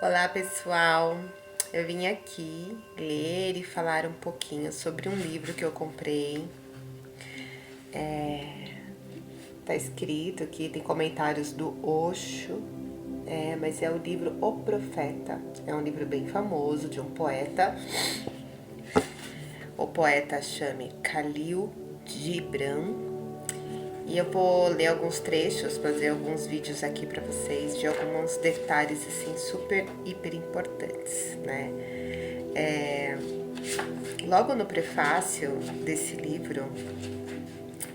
Olá pessoal, eu vim aqui ler e falar um pouquinho sobre um livro que eu comprei. Tá escrito aqui, tem comentários do Osho, mas é o livro O Profeta. É um livro bem famoso de um poeta. O poeta chama Khalil Gibran. E eu vou ler alguns trechos, fazer alguns vídeos aqui para vocês de alguns detalhes assim super, hiper importantes, né? Logo no prefácio desse livro,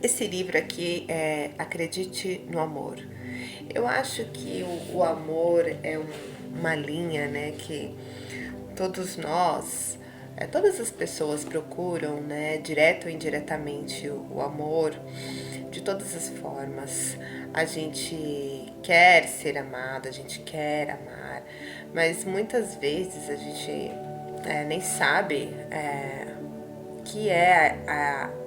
esse livro aqui é Acredite no Amor. Eu acho que o amor é uma linha, né, que todos nós, todas as pessoas procuram, né, direto ou indiretamente, o amor de todas as formas. A gente quer ser amado, a gente quer amar, mas muitas vezes a gente nem sabe que é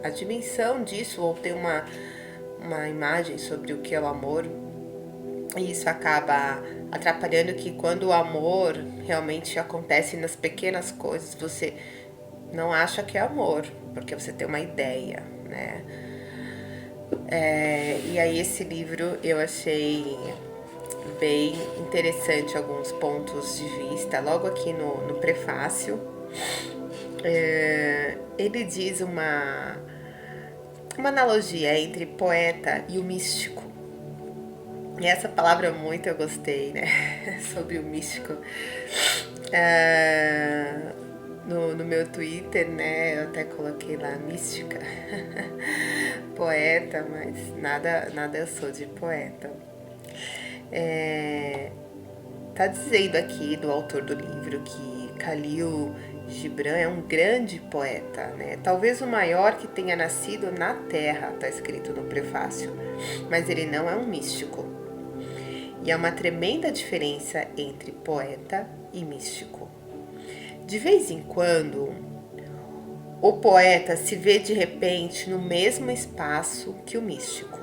a dimensão disso, ou ter uma imagem sobre o que é o amor. E isso acaba atrapalhando que quando o amor realmente acontece nas pequenas coisas, você não acha que é amor, porque você tem uma ideia, né? E aí esse livro eu achei bem interessante alguns pontos de vista. Logo aqui no prefácio, ele diz uma analogia entre poeta e o místico. E essa palavra muito eu gostei, né? Sobre o místico. No meu Twitter, né? Eu até coloquei lá mística. Poeta, mas nada eu sou de poeta. Tá dizendo aqui do autor do livro que Khalil Gibran é um grande poeta, né? Talvez o maior que tenha nascido na Terra, tá escrito no prefácio. Mas ele não é um místico. E há uma tremenda diferença entre poeta e místico. De vez em quando, o poeta se vê de repente no mesmo espaço que o místico.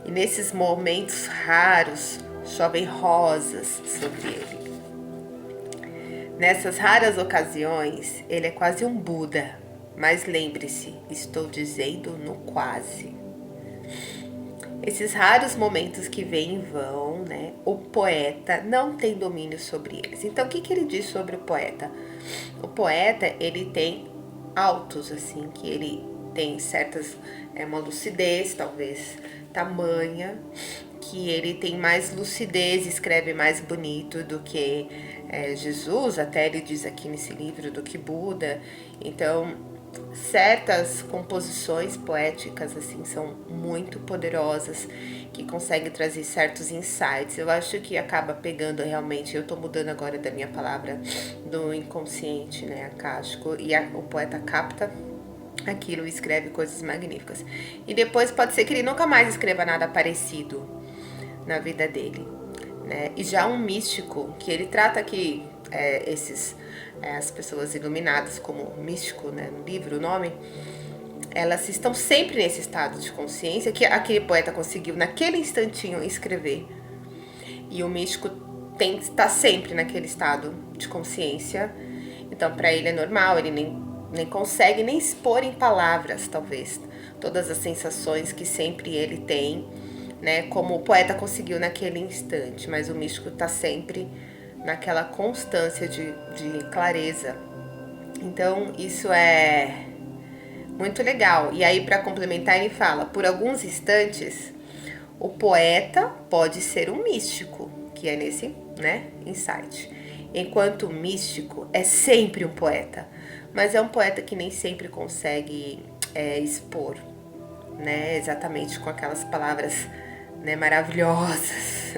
E nesses momentos raros, chovem rosas sobre ele. Nessas raras ocasiões, ele é quase um Buda. Mas lembre-se, estou dizendo no quase. Esses raros momentos que vêm e vão, né? O poeta não tem domínio sobre eles. Então, o que ele diz sobre o poeta? O poeta, ele tem altos, assim, que ele tem certas, uma lucidez, talvez, tamanha, que ele tem mais lucidez, escreve mais bonito do que Jesus, até ele diz aqui nesse livro, do que Buda. Então, certas composições poéticas assim são muito poderosas, que conseguem trazer certos insights. Eu acho que acaba pegando realmente, eu tô mudando agora da minha palavra do inconsciente, né, akáshico, e o poeta capta aquilo e escreve coisas magníficas. E depois pode ser que ele nunca mais escreva nada parecido na vida dele, né? E já um místico, que ele trata aqui as pessoas iluminadas como místico, né, no livro, o nome, elas estão sempre nesse estado de consciência que aquele poeta conseguiu naquele instantinho escrever. E o místico está sempre naquele estado de consciência. Então, para ele é normal, ele nem consegue nem expor em palavras, talvez, todas as sensações que sempre ele tem, né? Como o poeta conseguiu naquele instante, mas o místico está sempre naquela constância de clareza. Então, isso é muito legal. E aí, para complementar, ele fala: por alguns instantes, o poeta pode ser um místico, que é nesse, né, insight. Enquanto o místico é sempre um poeta, mas é um poeta que nem sempre consegue expor, né, exatamente com aquelas palavras, né, maravilhosas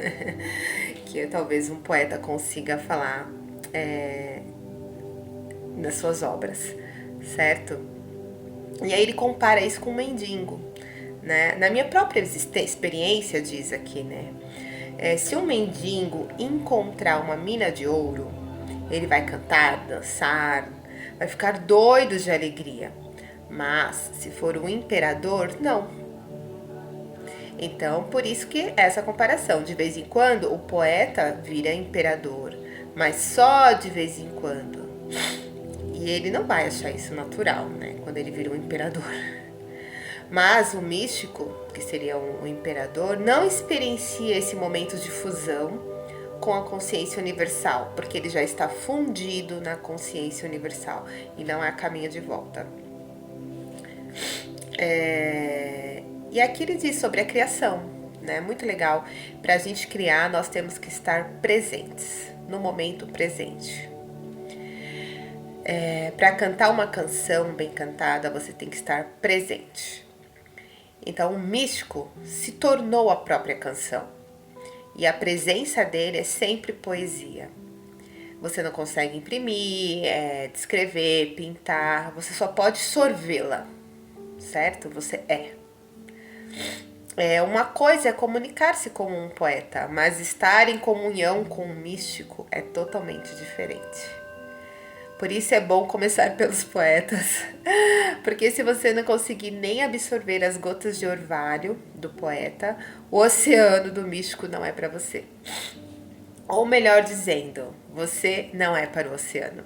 que talvez um poeta consiga falar nas suas obras, certo? E aí ele compara isso com um mendigo, né? Na minha própria experiência, diz aqui, né? Se um mendigo encontrar uma mina de ouro, ele vai cantar, dançar, vai ficar doido de alegria. Mas se for um imperador, não. Então, por isso que essa comparação, de vez em quando o poeta vira imperador, mas só de vez em quando. E ele não vai achar isso natural, né? Quando ele vira um imperador. Mas o místico, que seria um imperador, não experiencia esse momento de fusão com a consciência universal, porque ele já está fundido na consciência universal e não há caminho de volta. E aqui ele diz sobre a criação, né? Muito legal. Para a gente criar, nós temos que estar presentes, no momento presente. Para cantar uma canção bem cantada, você tem que estar presente. Então, o místico se tornou a própria canção. E a presença dele é sempre poesia. Você não consegue imprimir, descrever, pintar, você só pode sorvê-la, certo? Você é. Uma coisa é comunicar-se como um poeta, mas estar em comunhão com um místico é totalmente diferente. Por isso é bom começar pelos poetas, porque se você não conseguir nem absorver as gotas de orvalho do poeta, o oceano do místico não é para você. Ou melhor dizendo, você não é para o oceano.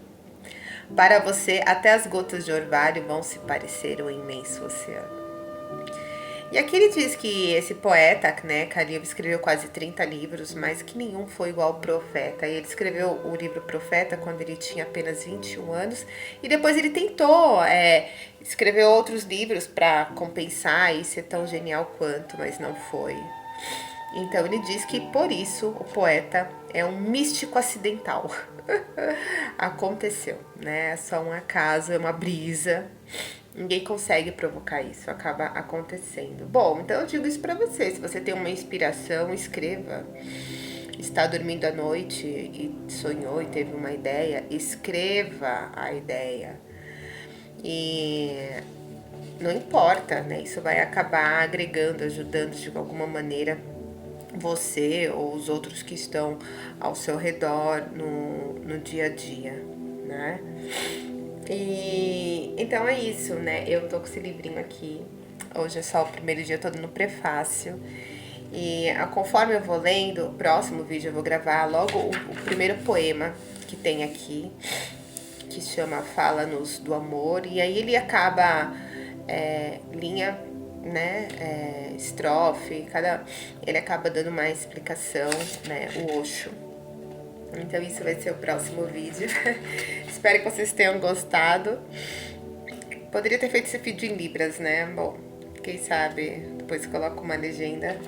Para você, até as gotas de orvalho vão se parecer um imenso oceano. E aqui ele diz que esse poeta, né, Khalil, escreveu quase 30 livros, mas que nenhum foi igual ao Profeta. E ele escreveu o livro Profeta quando ele tinha apenas 21 anos. E depois ele tentou escrever outros livros para compensar e ser tão genial quanto, mas não foi. Então ele diz que por isso o poeta é um místico acidental. Aconteceu, né? É só um acaso, é uma brisa. Ninguém consegue provocar isso, acaba acontecendo. Bom, então eu digo isso pra você. Se você tem uma inspiração, escreva. Está dormindo à noite e sonhou e teve uma ideia, escreva a ideia. E não importa, né? Isso vai acabar agregando, ajudando de alguma maneira você ou os outros que estão ao seu redor no dia a dia, né? E então é isso, né? Eu tô com esse livrinho aqui. Hoje é só o primeiro dia, eu tô dando prefácio. E conforme eu vou lendo, o próximo vídeo eu vou gravar logo o primeiro poema que tem aqui, que chama Fala-nos do Amor. E aí ele acaba linha, né? Estrofe, ele acaba dando uma explicação, né? O Osho. Então isso vai ser o próximo vídeo. Espero que vocês tenham gostado. Poderia ter feito esse vídeo em Libras, né? Bom, quem sabe depois coloco uma legenda.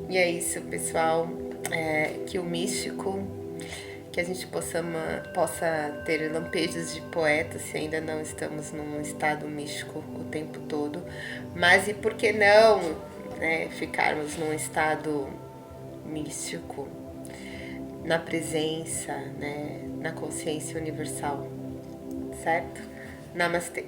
E é isso, pessoal. Que o místico, que a gente possa ter lampejos de poeta, se ainda não estamos num estado místico o tempo todo. Mas e por que não, né, ficarmos num estado místico? Na presença, né, na consciência universal, certo? Namastê.